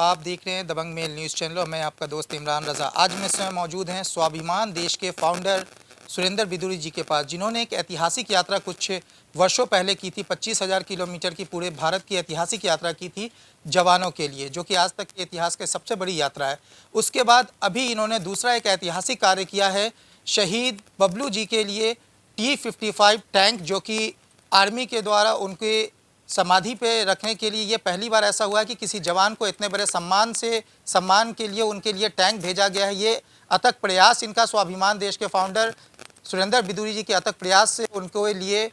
आप देख रहे हैं दबंग मेल न्यूज़ चैनल और मैं आपका दोस्त इमरान रज़ा। आज मैं स्वयं मौजूद हैं स्वाभिमान देश के फाउंडर सुरेंद्र बिदुरी जी के पास, जिन्होंने एक ऐतिहासिक यात्रा कुछ वर्षों पहले की थी। 25,000 किलोमीटर की पूरे भारत की ऐतिहासिक यात्रा की थी जवानों के लिए, जो कि आज तक के इतिहास की सबसे बड़ी यात्रा है। उसके बाद अभी इन्होंने दूसरा एक ऐतिहासिक कार्य किया है शहीद बबलू जी के लिए, T-55 टैंक, जो कि आर्मी के द्वारा उनके समाधि पे रखने के लिए ये पहली बार ऐसा हुआ है कि किसी जवान को इतने बड़े सम्मान के लिए उनके लिए टैंक भेजा गया है। ये अथक प्रयास इनका स्वाभिमान देश के फाउंडर सुरेंद्र बिदुरी जी के अथक प्रयास से उनको लिए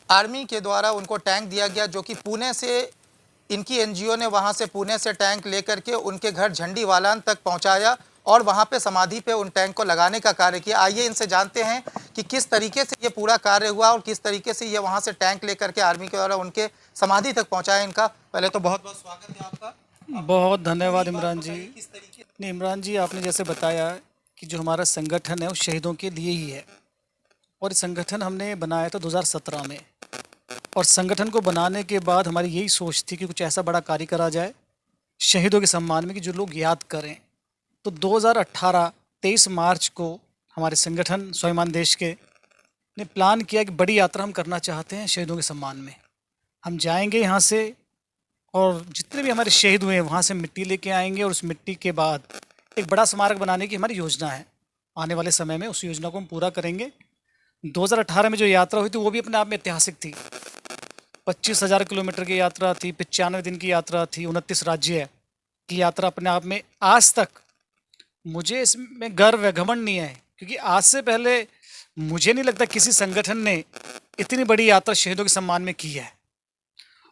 आर्मी के द्वारा उनको टैंक दिया गया, जो कि पुणे से इनकी एनजीओ ने वहां से पुणे से टैंक लेकर के उनके घर झंडीवालान तक पहुंचाया और वहां पे समाधि पे उन टैंक को लगाने का कार्य किया। आइए इनसे जानते हैं कि किस तरीके से ये पूरा कार्य हुआ और किस तरीके से ये वहां से टैंक लेकर के आर्मी के द्वारा उनके समाधि तक पहुंचाया। इनका पहले तो बहुत बहुत स्वागत है आपका। बहुत धन्यवाद इमरान जी। किस तरीके नहीं इमरान जी, आपने जैसे बताया कि जो हमारा संगठन है वो शहीदों के लिए ही है और संगठन हमने बनाया था 2017 में। और संगठन को बनाने के बाद हमारी यही सोच थी कि कुछ ऐसा बड़ा कार्य करा जाए शहीदों के सम्मान में कि जो लोग याद करें। तो 2018 23 मार्च को हमारे संगठन स्वाभिमान देश के ने प्लान किया कि बड़ी यात्रा हम करना चाहते हैं शहीदों के सम्मान में। हम जाएंगे यहाँ से और जितने भी हमारे शहीद हुए हैं वहाँ से मिट्टी लेके आएंगे और उस मिट्टी के बाद एक बड़ा स्मारक बनाने की हमारी योजना है। आने वाले समय में उस योजना को हम पूरा करेंगे। 2018 में जो यात्रा हुई थी वो भी अपने आप में ऐतिहासिक थी। 25,000 किलोमीटर की यात्रा थी, 95 दिन की यात्रा थी, 29 राज्य की यात्रा अपने आप में। आज तक मुझे इसमें गर्व है, घमंड नहीं है, क्योंकि आज से पहले मुझे नहीं लगता किसी संगठन ने इतनी बड़ी यात्रा शहीदों के सम्मान में की है।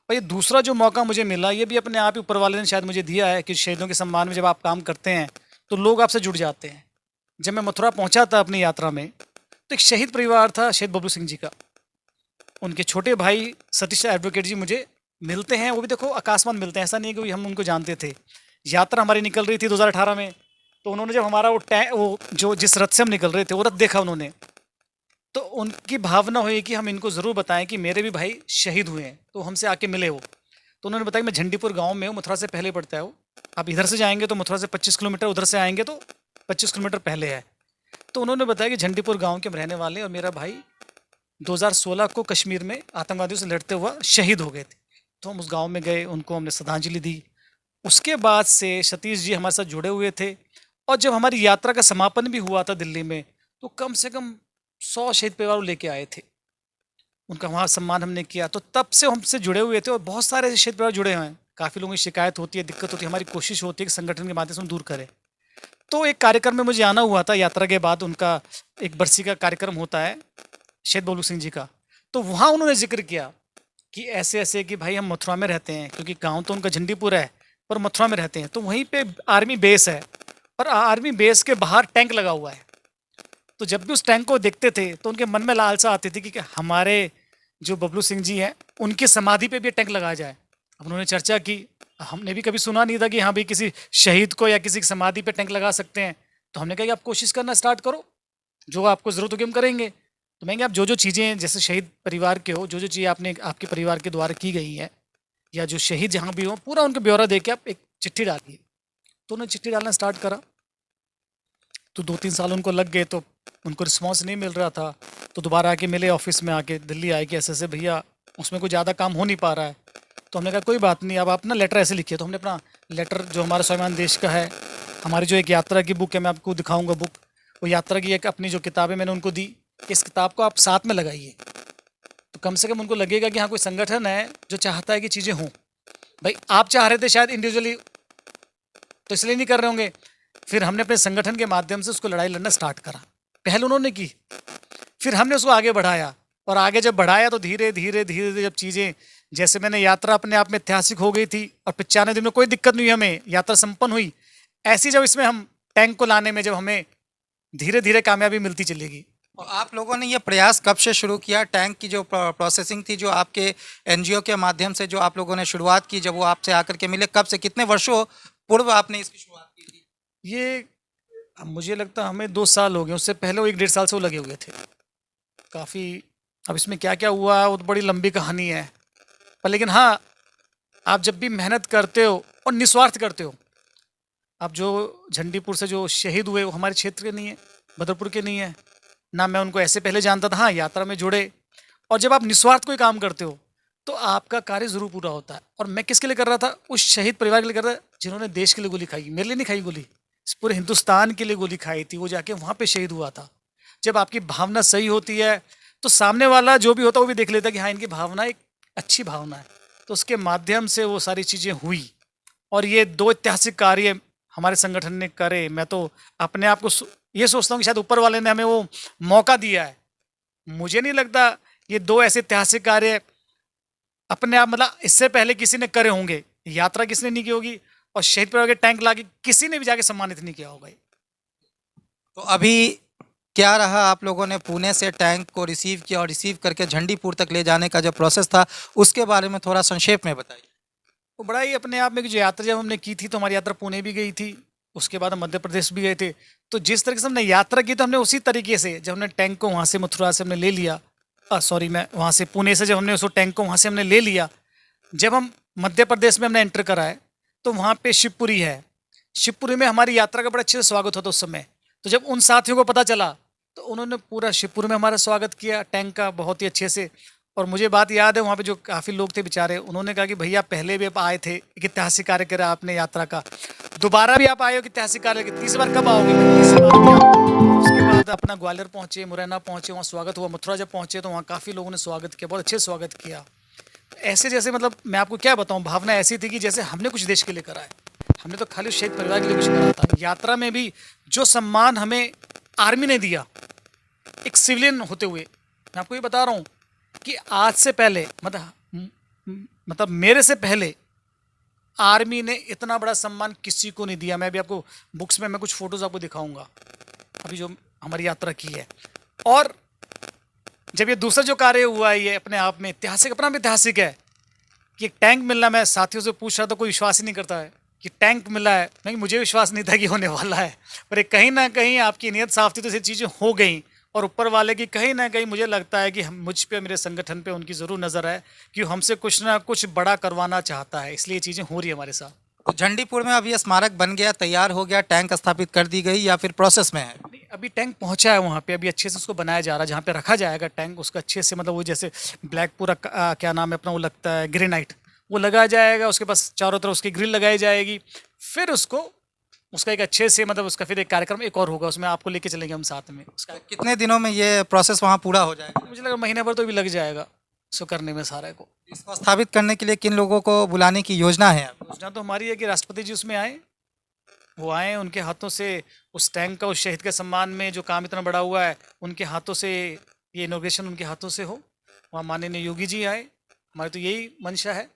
और ये दूसरा जो मौका मुझे मिला, ये भी अपने आप ही ऊपर वाले ने शायद मुझे दिया है कि शहीदों के सम्मान में जब आप काम करते हैं तो लोग आपसे जुड़ जाते हैं। जब मैं मथुरा पहुंचा था अपनी यात्रा में तो एक शहीद परिवार था शहीद बबलू सिंह जी का। उनके छोटे भाई सतीश एडवोकेट जी मुझे मिलते हैं, वो भी देखो अकस्मात मिलते हैं, ऐसा नहीं है कि हम उनको जानते थे। यात्रा हमारी निकल रही थी 2018 में, तो उन्होंने जब हमारा वो जो जिस रथ से हम निकल रहे थे वो रथ देखा उन्होंने, तो उनकी भावना हुई कि हम इनको ज़रूर बताएं कि मेरे भी भाई शहीद हुए हैं। तो हमसे आके मिले वो, तो उन्होंने बताया मैं झंडीपुर गांव में हूँ, मथुरा से पहले पड़ता है वो। आप इधर से जाएंगे तो मथुरा से 25 किलोमीटर, उधर से आएंगे तो 25 किलोमीटर पहले है। तो उन्होंने बताया कि झंडीपुर गाँव के हम रहने वाले और मेरा भाई 2016 को कश्मीर में आतंकवादियों से लड़ते हुआ शहीद हो गए थे। तो हम उस गाँव में गए, उनको हमने श्रद्धांजलि दी। उसके बाद से सतीश जी हमारे साथ जुड़े हुए थे और जब हमारी यात्रा का समापन भी हुआ था दिल्ली में, तो कम से कम 100 शहीद परिवार लेके आए थे, उनका वहाँ सम्मान हमने किया। तो तब से हमसे जुड़े हुए थे और बहुत सारे शहीद परिवार जुड़े हुए हैं। काफ़ी लोगों की शिकायत होती है, दिक्कत होती है, हमारी कोशिश होती है कि संगठन के माध्यम से हम दूर करें। तो एक कार्यक्रम में मुझे आना हुआ था यात्रा के बाद, उनका एक बरसी का कार्यक्रम होता है शहीद बबलू सिंह जी का। तो वहाँ उन्होंने जिक्र किया कि ऐसे ऐसे कि भाई हम मथुरा में रहते हैं, क्योंकि गाँव तो उनका झंडीपुर है पर मथुरा में रहते हैं, तो वहीं पे आर्मी बेस है और आर्मी बेस के बाहर टैंक लगा हुआ है। तो जब भी उस टैंक को देखते थे तो उनके मन में लालसा आती थी कि हमारे जो बबलू सिंह जी हैं उनकी समाधि पे भी टैंक लगाया जाए। अब उन्होंने चर्चा की, हमने भी कभी सुना नहीं था कि हाँ भाई किसी शहीद को या किसी की समाधि पे टैंक लगा सकते हैं। तो हमने कहा कि आप कोशिश करना स्टार्ट करो, जो आपको ज़रूरत होगी हम करेंगे। तो मैं आप जो चीज़ें जैसे शहीद परिवार के हो, जो चीज़ें आपने आपके परिवार के द्वारा की गई हैं या जो शहीद जहाँ भी हो, पूरा उनका ब्यौरा दे के आप एक चिट्ठी डालिए। तो उन्होंने चिट्ठी डालना स्टार्ट करा। तो 2-3 साल उनको लग गए, तो उनको रिस्पॉन्स नहीं मिल रहा था। तो दोबारा आके मिले ऑफिस में, आके दिल्ली आए कि ऐसे भैया उसमें कोई ज़्यादा काम हो नहीं पा रहा है। तो हमने कहा कोई बात नहीं, अब आप ना लेटर ऐसे लिखिए। तो हमने अपना लेटर जो हमारा स्वाभिमान देश का है, हमारी जो एक यात्रा की बुक है, मैं आपको दिखाऊंगा बुक, वो यात्रा की एक अपनी जो किताबें मैंने उनको दी, इस किताब को आप साथ में लगाइए। तो कम से कम उनको लगेगा कि हाँ कोई संगठन है जो चाहता है कि चीज़ें हों। भाई आप चाह रहे थे शायद इंडिविजुअली, तो इसलिए नहीं कर रहे होंगे। फिर हमने अपने संगठन के माध्यम से उसको लड़ाई लड़ना स्टार्ट करा। पहले उन्होंने की, फिर हमने उसको आगे बढ़ाया और आगे जब बढ़ाया तो धीरे धीरे जब चीज़ें, जैसे मैंने यात्रा अपने आप में ऐतिहासिक हो गई थी और 95 दिन में कोई दिक्कत नहीं हुई, हमें यात्रा संपन्न हुई। ऐसी जब इसमें हम टैंक को लाने में जब हमें धीरे धीरे कामयाबी मिलती चलेगी। और आप लोगों ने ये प्रयास कब से शुरू किया? टैंक की जो प्रोसेसिंग थी, जो आपके एनजीओ के माध्यम से जो आप लोगों ने शुरुआत की, जब वो आपसे आकर के मिले, कब से, कितने वर्षों पूर्व आपने इसकी शुरुआत की थी? ये अब मुझे लगता है हमें 2 साल हो गए, उससे पहले वो 1-1.5 साल से वो लगे हुए थे काफ़ी। अब इसमें क्या क्या हुआ वो तो बड़ी लंबी कहानी है, पर लेकिन हाँ आप जब भी मेहनत करते हो और निस्वार्थ करते हो, अब जो झंडीपुर से जो शहीद हुए वो हमारे क्षेत्र के नहीं है, बदरपुर के नहीं है, ना मैं उनको ऐसे पहले जानता था। हाँ, यात्रा में जुड़े, और जब आप निस्वार्थ कोई काम करते हो तो आपका कार्य जरूर पूरा होता है। और मैं किसके लिए कर रहा था? उस शहीद परिवार के लिए कर रहा था जिन्होंने देश के लिए गोली खाई। मेरे लिए नहीं खाई गोली, इस पूरे हिंदुस्तान के लिए गोली खाई थी। वो जाके वहाँ पे शहीद हुआ था। जब आपकी भावना सही होती है तो सामने वाला जो भी होता है वो भी देख लेता है कि हाँ, इनकी भावना एक अच्छी भावना है। तो उसके माध्यम से वो सारी चीज़ें हुई, और ये दो ऐतिहासिक कार्य हमारे संगठन ने करे। मैं तो अपने आप को ये सोचता हूँ कि शायद ऊपर वाले ने हमें वो मौका दिया है। मुझे नहीं लगता ये दो ऐसे ऐतिहासिक कार्य अपने आप, मतलब इससे पहले किसी ने करे होंगे। यात्रा किसने नहीं की होगी, और शहीद परिवार के टैंक लाके किसी ने भी जाके सम्मानित नहीं किया होगा। तो अभी क्या रहा, आप लोगों ने पुणे से टैंक को रिसीव किया और रिसीव करके झंडीपुर तक ले जाने का जो प्रोसेस था उसके बारे में थोड़ा संक्षेप में बताइए। वो बड़ा ही अपने आप में कि जो यात्रा जब हमने की थी तो हमारी यात्रा पुणे भी गई थी, उसके बाद हम मध्य प्रदेश भी गए थे। तो जिस तरीके से हमने यात्रा की तो हमने उसी तरीके से, जब हमने टैंक को वहाँ से मथुरा से हमने ले लिया, सॉरी मैं वहाँ से पुणे से जब हमने उस टैंक को वहाँ से हमने ले लिया, जब हम मध्य प्रदेश में हमने एंटर करा है तो वहाँ पे शिवपुरी है। शिवपुरी में हमारी यात्रा का बड़ा अच्छे से स्वागत होता उस समय। तो जब उन साथियों को पता चला तो उन्होंने पूरा शिवपुरी में हमारा स्वागत किया टैंक का बहुत ही अच्छे से। और मुझे बात याद है, वहाँ पे जो काफ़ी लोग थे बेचारे, उन्होंने कहा कि भैया पहले भी आप आए थे, एक ऐतिहासिक कार्य करा आपने यात्रा का, दोबारा भी आप आए हो कि ऐतिहासिक कार्य, तीसरी बार कब आओगे? तीसरी बार भी आओ। उसके बाद अपना ग्वालियर पहुँचे, मुरैना पहुँचे, वहाँ स्वागत हुआ। मथुरा जब पहुँचे तो वहाँ काफ़ी लोगों ने स्वागत किया, बहुत अच्छे स्वागत किया। ऐसे जैसे, मतलब मैं आपको क्या बताऊँ, भावना ऐसी थी कि जैसे हमने कुछ देश के लिए करा है। हमने तो खाली शहीद परिवार के लिए कुछ करा था। यात्रा में भी जो सम्मान हमें आर्मी ने दिया एक सिविलियन होते हुए, मैं आपको ये बता रहा हूँ कि आज से पहले, मतलब मेरे से पहले आर्मी ने इतना बड़ा सम्मान किसी को नहीं दिया। मैं भी आपको बुक्स में मैं कुछ फोटोज आपको दिखाऊंगा अभी जो हमारी यात्रा की है। और जब ये दूसरा जो कार्य हुआ है ये अपने आप में ऐतिहासिक, अपना भी ऐतिहासिक है कि एक टैंक मिलना। मैं साथियों से पूछ रहा था, कोई विश्वास ही नहीं करता है कि टैंक मिला है। नहीं, मुझे विश्वास नहीं था कि होने वाला है, पर एक कहीं ना कहीं आपकी नीयत साफ थी तो ये चीज़ें हो गई। और ऊपर वाले की कहीं ना कहीं मुझे लगता है कि हम, मुझ पे, मेरे संगठन पे उनकी ज़रूर नज़र है कि हमसे कुछ ना कुछ बड़ा करवाना चाहता है, इसलिए चीज़ें हो रही है हमारे साथ। तो झंडीपुर में अभी स्मारक बन गया, तैयार हो गया, टैंक स्थापित कर दी गई या फिर प्रोसेस में है? नहीं, अभी टैंक पहुंचा है वहाँ पे, अभी अच्छे से उसको बनाया जा रहा है। जहाँ पे रखा जाएगा टैंक उसका अच्छे से, मतलब वो जैसे ब्लैक पूरा क्या नाम है अपना, वो लगता है ग्रेनाइट, वो लगाया जाएगा। उसके पास चारों तरफ उसकी ग्रिल लगाई जाएगी। फिर उसको, उसका एक अच्छे से, मतलब उसका फिर एक कार्यक्रम एक और होगा, उसमें आपको लेके चलेंगे हम साथ में। उसका कितने दिनों में ये प्रोसेस वहाँ पूरा हो जाएगा? मुझे लगा महीने भर तो भी लग जाएगा इसको करने में सारे को। इसको स्थापित करने के लिए किन लोगों को बुलाने की योजना है? योजना तो हमारी है कि राष्ट्रपति जी उसमें आए, वो आए, उनके हाथों से उस टैंक का, उस शहीद के सम्मान में जो काम इतना बड़ा हुआ है, उनके हाथों से ये इनॉग्रेशन उनके हाथों से हो। वहाँ माननीय योगी जी आए, हमारी तो यही मंशा है।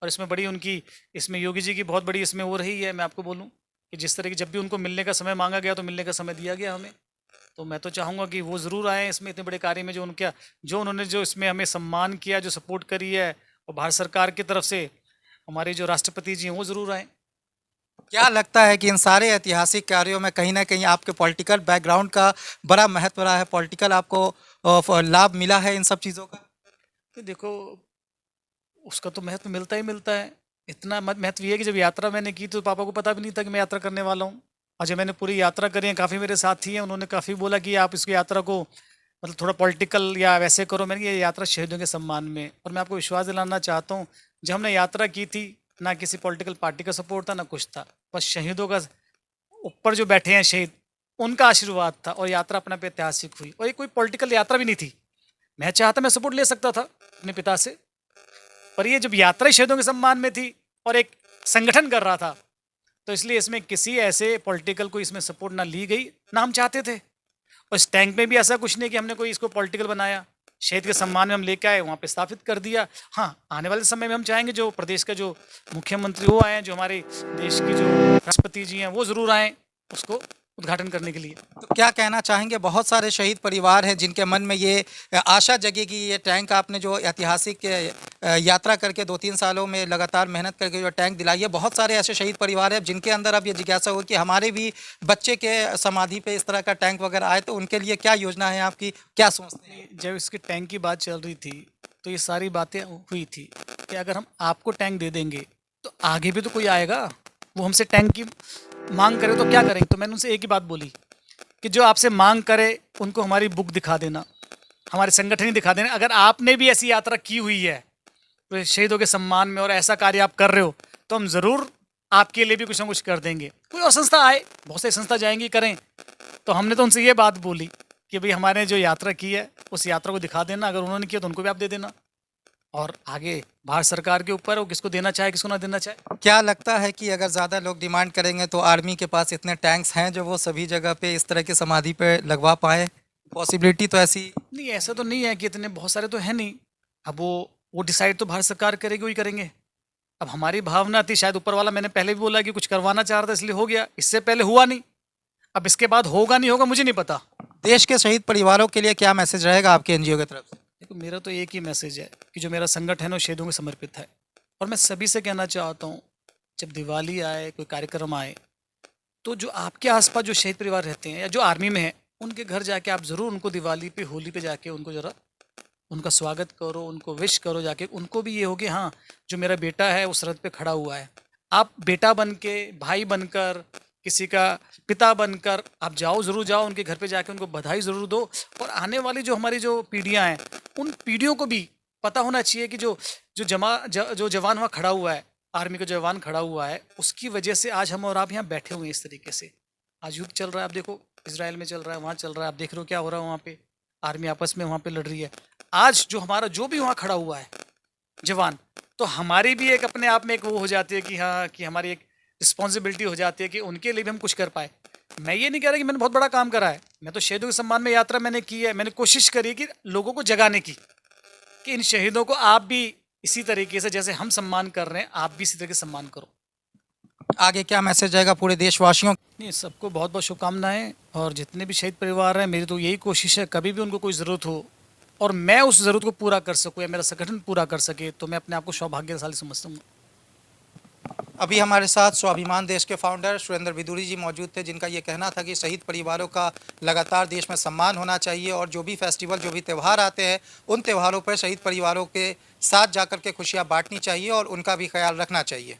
और इसमें बड़ी उनकी, इसमें योगी जी की बहुत बड़ी इसमें वो रही है। मैं आपको बोलूँ कि जिस तरह की जब भी उनको मिलने का समय मांगा गया तो मिलने का समय दिया गया हमें। तो मैं तो चाहूँगा कि वो ज़रूर आए इसमें, इतने बड़े कार्य में, जो उन्होंने जो इसमें हमें सम्मान किया, जो सपोर्ट करी है, और भारत सरकार की तरफ से हमारे जो राष्ट्रपति जी हैं वो ज़रूर आए। क्या लगता है कि इन सारे ऐतिहासिक कार्यों में कहीं ना कहीं आपके पॉलिटिकल बैकग्राउंड का बड़ा महत्व रहा है? पॉलिटिकल आपको लाभ मिला है इन सब चीज़ों का? तो देखो, उसका तो महत्व मिलता ही मिलता है। इतना महत्व ये है कि जब यात्रा मैंने की तो पापा को पता भी नहीं था कि मैं यात्रा करने वाला हूँ। और जब मैंने पूरी यात्रा करी है, काफ़ी मेरे साथी हैं, उन्होंने काफ़ी बोला कि आप इसकी यात्रा को, मतलब थोड़ा पॉलिटिकल या वैसे करो। मैंने ये यात्रा शहीदों के सम्मान में। और मैं आपको विश्वास दिलाना चाहता हूँ, जब हमने यात्रा की थी ना किसी पॉलिटिकल पार्टी का सपोर्ट था ना कुछ था, बस शहीदों का, ऊपर जो बैठे हैं शहीद, उनका आशीर्वाद था। और यात्रा अपने पे ऐतिहासिक हुई। और ये कोई पॉलिटिकल यात्रा भी नहीं थी। मैं चाहता, मैं सपोर्ट ले सकता था अपने पिता से, पर ये जब यात्रा शहीदों के सम्मान में थी और एक संगठन कर रहा था, तो इसलिए इसमें किसी ऐसे पॉलिटिकल को इसमें सपोर्ट ना ली गई ना हम चाहते थे। और इस टैंक में भी ऐसा कुछ नहीं कि हमने कोई इसको पॉलिटिकल बनाया। शहीद के सम्मान में हम लेके आए, वहाँ पे स्थापित कर दिया। हाँ, आने वाले समय में हम चाहेंगे जो प्रदेश का जो मुख्यमंत्री वो आए, जो हमारे देश की जो राष्ट्रपति जी हैं वो ज़रूर आएँ उसको उद्घाटन करने के लिए। तो क्या कहना चाहेंगे, बहुत सारे शहीद परिवार हैं जिनके मन में ये आशा जगेगी, ये टैंक आपने जो ऐतिहासिक यात्रा करके 2-3 सालों में लगातार मेहनत करके जो टैंक दिलाई है, बहुत सारे ऐसे शहीद परिवार हैं जिनके अंदर अब ये जिज्ञासा हो कि हमारे भी बच्चे के समाधि पे इस तरह का टैंक वगैरह आए, तो उनके लिए क्या योजना है आपकी, क्या सोचते हैं? जब इसके टैंक की बात चल रही थी तो ये सारी बातें हुई थी। कि अगर हम आपको टैंक दे देंगे तो आगे भी तो कोई आएगा, वो हमसे टैंक की मांग करे तो क्या करेंगे। तो मैंने उनसे एक ही बात बोली कि जो आपसे मांग करे उनको हमारी बुक दिखा देना, हमारे संगठन ही दिखा देना। अगर आपने भी ऐसी यात्रा की हुई है तो शहीदों के सम्मान में और ऐसा कार्य आप कर रहे हो तो हम ज़रूर आपके लिए भी कुछ ना कुछ कर देंगे। कोई और संस्था आए, बहुत सी संस्था जाएंगी करें। तो हमने तो उनसे ये बात बोली कि भाई हमारे जो यात्रा की है उस यात्रा को दिखा देना, अगर उन्होंने किया तो उनको भी आप दे देना, और आगे भारत सरकार के ऊपर है वो किसको देना चाहे किसको ना देना चाहे। क्या लगता है कि अगर ज़्यादा लोग डिमांड करेंगे तो आर्मी के पास इतने टैंक्स हैं जो वो सभी जगह पे इस तरह की समाधि पे लगवा पाए? पॉसिबिलिटी तो ऐसी नहीं, ऐसा तो नहीं है कि इतने बहुत सारे तो है नहीं। अब वो डिसाइड तो भारत सरकार करेगी, वही करेंगे। अब हमारी भावना थी, शायद ऊपर वाला, मैंने पहले भी बोला कि कुछ करवाना चाह रहा था इसलिए हो गया, इससे पहले हुआ नहीं। अब इसके बाद होगा नहीं होगा मुझे नहीं पता। देश के शहीद परिवारों के लिए क्या मैसेज रहेगा आपके एनजीओ की तरफ से? देखो, मेरा तो एक ही मैसेज है कि जो मेरा संगठन है वो शहीदों को समर्पित है, और मैं सभी से कहना चाहता हूँ जब दिवाली आए, कोई कार्यक्रम आए, तो जो आपके आसपास जो शहीद परिवार रहते हैं या जो आर्मी में है उनके घर जाके आप ज़रूर उनको दिवाली पे, होली पे जाके उनको ज़रा उनका स्वागत करो, उनको विश करो जाके। उनको भी ये हो कि हाँ, जो मेरा बेटा है वो सरहद पे खड़ा हुआ है। आप बेटा बन के, भाई बनकर, किसी का पिता बनकर आप जाओ, ज़रूर जाओ उनके घर पे जाके उनको बधाई ज़रूर दो। और आने वाली जो हमारी जो पीढ़ियाँ हैं उन पीढ़ियों को भी पता होना चाहिए कि जो जवान वहाँ खड़ा हुआ है, आर्मी का जवान खड़ा हुआ है, उसकी वजह से आज हम और आप यहाँ बैठे हुए हैं इस तरीके से। आज युद्ध चल रहा है, आप देखो इसराइल में चल रहा है, वहाँ चल रहा है, आप देख रहे हो क्या हो रहा है वहाँ पे, आर्मी आपस में वहाँ पे लड़ रही है। आज जो हमारा जो भी वहाँ खड़ा हुआ है जवान, तो हमारी भी एक अपने आप में एक वो हो जाती है कि हाँ, कि हमारी एक रिस्पॉन्सिबिलिटी हो जाती है कि उनके लिए भी हम कुछ कर पाए। मैं ये नहीं कह रहा कि मैंने बहुत बड़ा काम करा है, मैं तो शहीदों के सम्मान में यात्रा मैंने की है। मैंने कोशिश करी कि लोगों को जगाने की कि इन शहीदों को आप भी इसी तरीके से, जैसे हम सम्मान कर रहे हैं, आप भी इसी तरीके से सम्मान करो। आगे क्या मैसेज जाएगा पूरे देशवासियों? नहीं, सबको बहुत बहुत शुभकामनाएं। और जितने भी शहीद परिवार हैं, मेरी तो यही कोशिश है कभी भी उनको कोई ज़रूरत हो और मैं उस ज़रूरत को पूरा कर सकूँ या मेरा संगठन पूरा कर सके, तो मैं अपने आप को सौभाग्यशाली समझता हूँ। अभी हमारे साथ स्वाभिमान देश के फाउंडर सुरेंद्र बिदुरी जी मौजूद थे, जिनका ये कहना था कि शहीद परिवारों का लगातार देश में सम्मान होना चाहिए और जो भी फेस्टिवल, जो भी त्यौहार आते हैं, उन त्यौहारों पर शहीद परिवारों के साथ जाकर के खुशियां बांटनी चाहिए और उनका भी ख्याल रखना चाहिए।